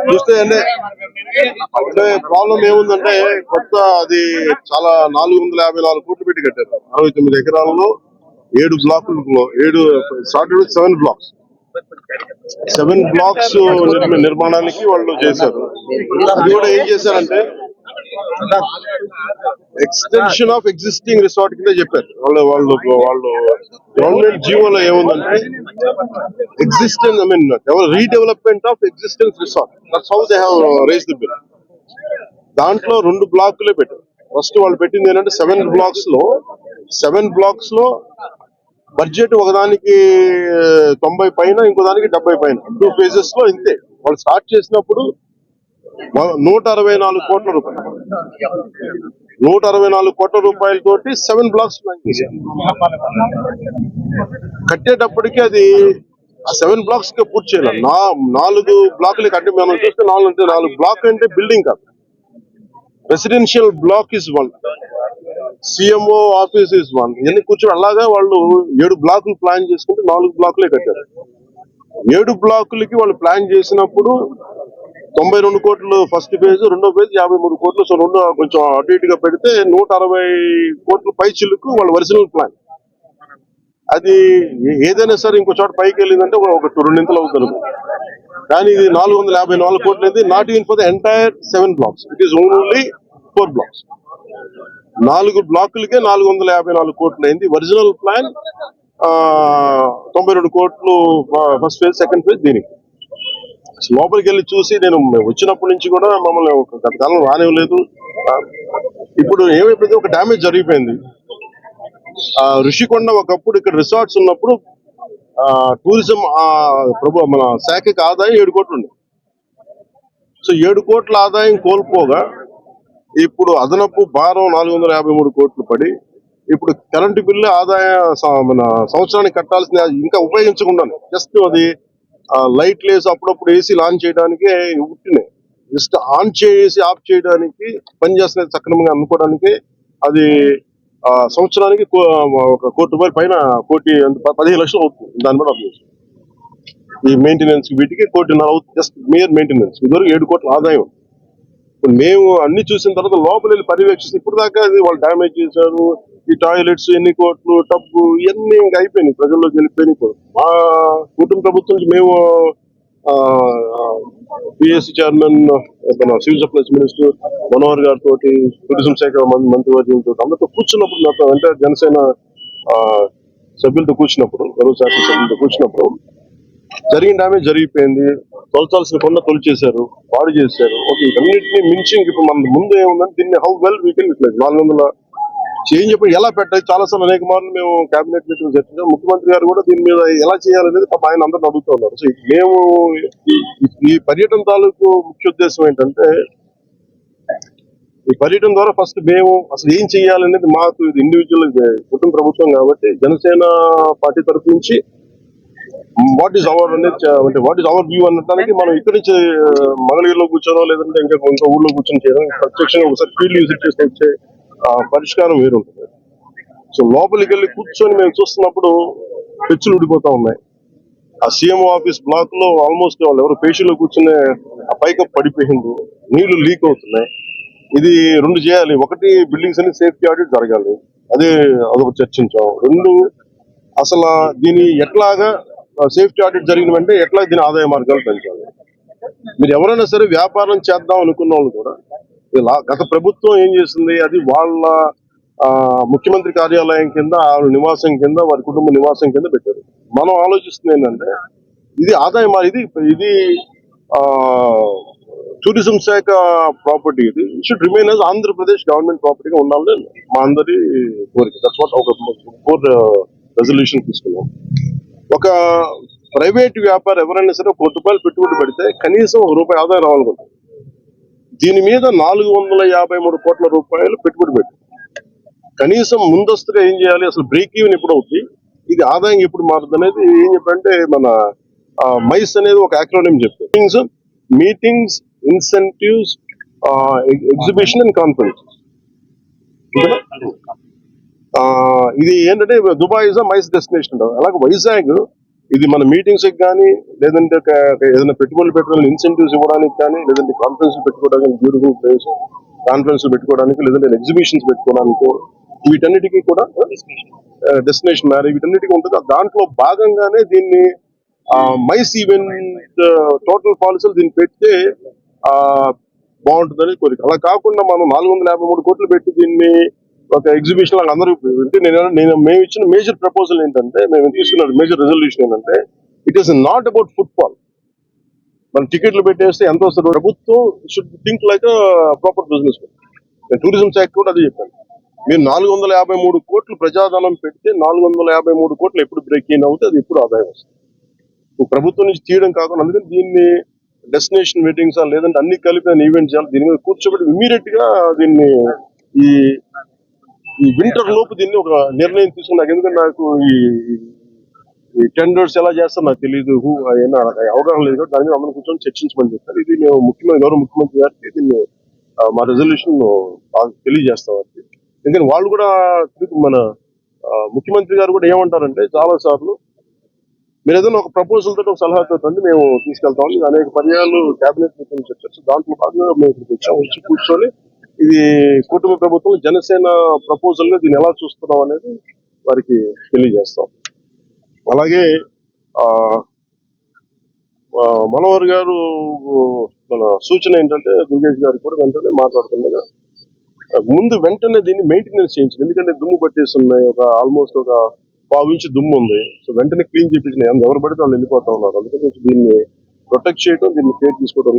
చూస్తే అంటే ప్రాబ్లం ఏముందంటే కొత్త అది చాలా 454 కోట్లు పెట్టి కట్టారు. 69 ఎకరాలలో 7 బ్లాకులలో 7 బ్లాక్స్ 7 బ్లాక్స్ నిర్మాణానికి వాళ్ళు చేశారు. అది కూడా ఏం చేశారంటే ఎక్స్టెన్షన్ ఆఫ్ ఎగ్జిస్టింగ్ రిసార్ట్ కింద చెప్పారు. వాళ్ళు గవర్నమెంట్ జీవోలో ఏముందంటే existence redevelopment of existence resort. That's how they have raised the bill. దాంట్లో 2 బ్లాకులే పెట్టారు. ఫస్ట్ వాళ్ళు పెట్టింది ఏంటంటే 7 బ్లాక్స్ లో బడ్జెట్ ఒకదానికి 90 పైన, ఇంకో దానికి 70 పైన, 2 ఫేజెస్ లో ఇంతే. వాళ్ళు స్టార్ట్ చేసినప్పుడు 164 కోట్ల రూపాయలు 164 కోట్ల రూపాయలతోటి 7 బ్లాక్స్ ప్లాన్ చేశారు. కట్టేటప్పటికి అది ఆ 7 బ్లాక్స్ కి పూర్తి చేయాలి. 4 బ్లాకులకి అంటే మనం చూస్తే 4 బ్లాక్ అంటే బిల్డింగ్ కాదు, residential block is 1, CMO office is 1. ఇవన్నీ కూర్చొని అలాగా వాళ్ళు 7 బ్లాకులు ప్లాన్ చేసుకుంటే 4 బ్లాకులే కట్టారు. 7 బ్లాకులకి వాళ్ళు ప్లాన్ చేసినప్పుడు 92 కోట్లు ఫస్ట్ ఫేజ్, రెండో ఫేజ్ 53 కోట్లు. సో రెండు కొంచెం అటు ఇటుగా పెడితే 160 కోట్ల పై చిలుకు వాళ్ళ ఒరిజినల్ ప్లాన్. అది ఏదైనా సరే ఇంకో చోట పైకి వెళ్ళిందంటే ఒక 2 అవుతుంది. కానీ ఇది 454 కోట్లు అయితే not even for the entire 7 blocks. It is only 4 blocks. 4 బ్లాకులకే 454 కోట్లు అయింది. ఒరిజినల్ ప్లాన్ 92 కోట్లు ఫస్ట్ ఫేజ్, సెకండ్ ఫేజ్. దీనికి లోపలికి వెళ్ళి చూసి నేను వచ్చినప్పటి నుంచి కూడా మమ్మల్ని గత కాలం రానివ్వలేదు. ఇప్పుడు ఏమైపోయింది, ఒక డ్యామేజ్ జరిగిపోయింది. ఋషికొండ ఒకప్పుడు ఇక్కడ రిసార్ట్స్ ఉన్నప్పుడు టూరిజం మన శాఖకి ఆదాయం 7 కోట్లు ఉంది. సో 7 కోట్ల ఆదాయం కోల్పోగా ఇప్పుడు అదనపు భారం 453 కోట్లు పడి ఇప్పుడు కరెంటు బిల్లు ఆదాయం మన సంవత్సరానికి కట్టాల్సిన ఇంకా ఉపయోగించకుండా జస్ట్ అది లైట్ లేసి అప్పుడప్పుడు ఏసీ లాంచ్ చేయడానికి ఉట్టినే జస్ట్ ఆన్ చేసి ఆఫ్ చేయడానికి పనిచేస్తున్నది సక్రమంగా అనుకోవడానికి అది సంవత్సరానికి 1 కోటి రూపాయల పైన 15 లక్షలు అవుతుంది. దాని మీద ఈ మెయింటెనెన్స్ వీటికి 1.5 కోటి అవుతుంది, జస్ట్ మేయర్ మెయింటెనెన్స్. ఇదివరకు 7 కోట్ల ఆదాయం. మేము అన్ని చూసిన తర్వాత లోపల వెళ్ళి పర్యవేక్షిస్తే ఇప్పుడు దాకా వాళ్ళు డ్యామేజ్ చేశారు. ఈ టాయిలెట్స్ ఎన్ని కోట్లు, టబ్బు ఇవన్నీ ఇంకా అయిపోయినాయి, ప్రజల్లోకి వెళ్ళిపోయినాయి. మా కుటుంబ ప్రభుత్వం నుంచి మేము PSC chairman, civil supplies minister Manohar గారితో, టూరిజం శాఖ మంత్రివర్గంతో అందరితో కూర్చున్నప్పుడు, నాతో అంటే జనసేన సభ్యులతో కూర్చున్నప్పుడు, గౌరవ శాఖ సభ్యులతో కూర్చున్నప్పుడు జరిగిన డ్యామేజ్ జరిగిపోయింది. తొలచాల్సిన కొండ తొలిచేశారు, పాడు చేశారు. ఓకే, వీటన్నిటిని మించి ఇప్పుడు మన ముందు ఏముందని దీన్ని how well we can utilize 400 change చెప్పి ఎలా పెట్టాలి. చాలాసార్లు అనేక మార్లు మేము కేబినెట్ మీటింగ్ చర్చించాం. ముఖ్యమంత్రి గారు కూడా దీని మీద ఎలా చేయాలనేది ఆయన అందరిని అడుగుతూ ఉన్నారు. సో మేము ఈ పర్యటన తాలూకు ముఖ్య ఉద్దేశం ఏంటంటే, ఈ పర్యటన ద్వారా ఫస్ట్ మేము అసలు ఏం చేయాలనేది మాకు ఇది ఇండివిజువల్ కుటుంబ ప్రభుత్వం కాబట్టి జనసేన పార్టీ తరఫు నుంచి వాట్ ఈస్ అవర్ అనేది అంటే వాట్ ఈస్ అవర్ వ్యూ అనడానికి మనం ఇక్కడి నుంచి మంగళగిరిలో కూర్చోనో లేదంటే ఇంకా ఊళ్ళో కూర్చొని చేయడం, ప్రత్యక్షంగా ఒకసారి ఫీల్డ్ విజిట్ చేసి వచ్చే పరిష్కారం వేరుంటుంది. సో లోపలికి వెళ్ళి కూర్చొని మేము చూస్తున్నప్పుడు పెచ్చులు ఊడిపోతా ఉన్నాయి. ఆ సీఎంఓ ఆఫీస్ బ్లాక్ లో ఆల్మోస్ట్ వాళ్ళు ఎవరు పేషీలో కూర్చునే ఆ పైకప్పు పడిపోయింది, నీళ్లు లీక్ అవుతున్నాయి. ఇది 2 చేయాలి. ఒకటి, బిల్డింగ్స్ అన్ని సేఫ్టీ ఆడిట్ జరగాలి, అదొక చర్చించాం. 2, అసలు దీని ఎట్లాగా సేఫ్టీ ఆడిట్ జరిగిన వెంటనే ఎట్లా దీని ఆదాయ మార్గాలు పెంచాలి. మీరు ఎవరైనా సరే వ్యాపారం చేద్దాం అనుకున్న వాళ్ళు కూడా గత ప్రభుత్వం ఏం చేసింది, అది వాళ్ళ ముఖ్యమంత్రి కార్యాలయం కింద, నివాసం కింద, వారి కుటుంబ నివాసం కింద పెట్టారు. మనం ఆలోచిస్తుంది ఏంటంటే ఇది ఆదాయం, ఇది టూరిజం శాఖ ప్రాపర్టీ. ఇది should remain as Andhra Pradesh government ప్రాపర్టీగా ఉండాలని మా అందరి కోరిక. దట్స్ వాట్ ఒక 4 రెజల్యూషన్ తీసుకున్నాం. ఒక ప్రైవేట్ వ్యాపారం ఎవరైనా సరే 1 కోటి రూపాయలు పెట్టుబడి పెడితే కనీసం ₹1 ఆదాయం రావాలనుకుంటుంది. దీని మీద 453 కోట్ల రూపాయలు పెట్టుబడి పెట్టి కనీసం ముందస్తుగా ఏం చేయాలి, అసలు బ్రేక్ ఈవెన్ ఎప్పుడు అవుతుంది, ఇది ఆదాయం ఎప్పుడు మారుతుంది అనేది ఏం చెప్పంటే మన మైస్ అనేది ఒక యాక్రోనిమ్ చెప్పారు. Meetings, incentives, exhibition and conference. ఇది ఏంటంటే దుబాయ్ ఇస్ మైస్ డెస్టినేషన్. అలాగే వైజాగ్ ఇది మన మీటింగ్స్ కానీ లేదంటే ఏదైనా పెట్టుబడులు పెట్టడానికి ఇన్సెంటివ్స్ ఇవ్వడానికి కానీ లేదంటే కాన్ఫరెన్స్ పెట్టుకోవడానికి బ్యూటిఫుల్ ప్లేస్ కాన్ఫరెన్స్ పెట్టుకోవడానికి లేదంటే ఎగ్జిబిషన్స్ పెట్టుకోవడానికి వీటన్నిటికీ కూడా డెస్టినేషన్ మ్యారేజ్ వీటన్నిటికీ ఉంటుంది. దాంట్లో భాగంగానే దీన్ని మైస్ ఈవెంట్ టోటల్ పాలసీలు దీన్ని పెడితే ఆ బాగుంటుందని కోరిక. అలా కాకుండా మనం 453 కోట్లు పెట్టి దీన్ని ఒక ఎగ్జిబిషన్ లాగా అందరూ అంటే మేము ఇచ్చిన మేజర్ ప్రపోజల్ ఏంటంటే మేము తీసుకున్న మేజర్ రెజల్యూషన్ ఏంటంటే it is not about football. మనం టికెట్లు పెట్టేస్తే ఎంత వస్తుంది. ప్రభుత్వం should think like proper business. నేను టూరిజం శాఖ కూడా అదే చెప్పాను. మీరు 453 కోట్లు ప్రజాధనం పెడితే 453 కోట్లు ఎప్పుడు బ్రేక్ ఇన్ అవుతే అది ఎప్పుడు ఆదాయం వస్తుంది. ప్రభుత్వం నుంచి తీయడం కాకుండా అందుకని దీన్ని డెస్టినేషన్ మీటింగ్స్ లేదంటే అన్ని కలిపి ఈవెంట్ చేయాలి. దీని మీద కూర్చోబెట్టి ఇమీడియట్ గా దీన్ని ఈ వింటర్ లోపు దీన్ని ఒక నిర్ణయం తీసుకున్నాక. ఎందుకంటే నాకు ఈ టెండర్స్ ఎలా చేస్తారో నాకు తెలియదు, అవగాహన లేదు కాబట్టి దాని మీద అందరం కూర్చొని చర్చించమని చెప్పారు. ఇది మేము గౌరవ ముఖ్యమంత్రి గారికి దీన్ని మా రెజల్యూషన్ తెలియజేస్తాం. ఎందుకంటే వాళ్ళు కూడా మన ముఖ్యమంత్రి గారు కూడా ఏమంటారంటే చాలా సార్లు మీరు ఏదైనా ఒక ప్రపోజల్ తోటి ఒక సలహాతో మేము తీసుకెళ్తాం. ఇది అనేక పర్యాలు కేబినెట్ మీటింగ్ చర్చ దాంట్లో భాగంగా మేము ఇక్కడికి వచ్చి కూర్చొని ఇది కుటుంబ ప్రభుత్వం జనసేన ప్రపోజల్ గా దీన్ని ఎలా చూస్తున్నాం అనేది వారికి తెలియజేస్తాం. అలాగే మనోహర్ గారు మన సూచన ఏంటంటే దుర్గేష్ గారు కూడా వెంటనే మాట్లాడుతుండగా వెంటనే దీన్ని మెయింటెనెన్స్ చేయించింది. ఎందుకంటే దుమ్ము పట్టేసి ఉన్నాయి, ఆల్మోస్ట్ ఒక 1/4 ఇంచ్ దుమ్ము ఉంది. సో వెంటనే క్లీన్ చేయించినాయి. ఎవరు పడితే వాళ్ళు వెళ్ళిపోతా ఉన్నారు. అందుకని దీన్ని ప్రొటెక్ట్ చేయడం, దీన్ని కేర్ తీసుకోవడం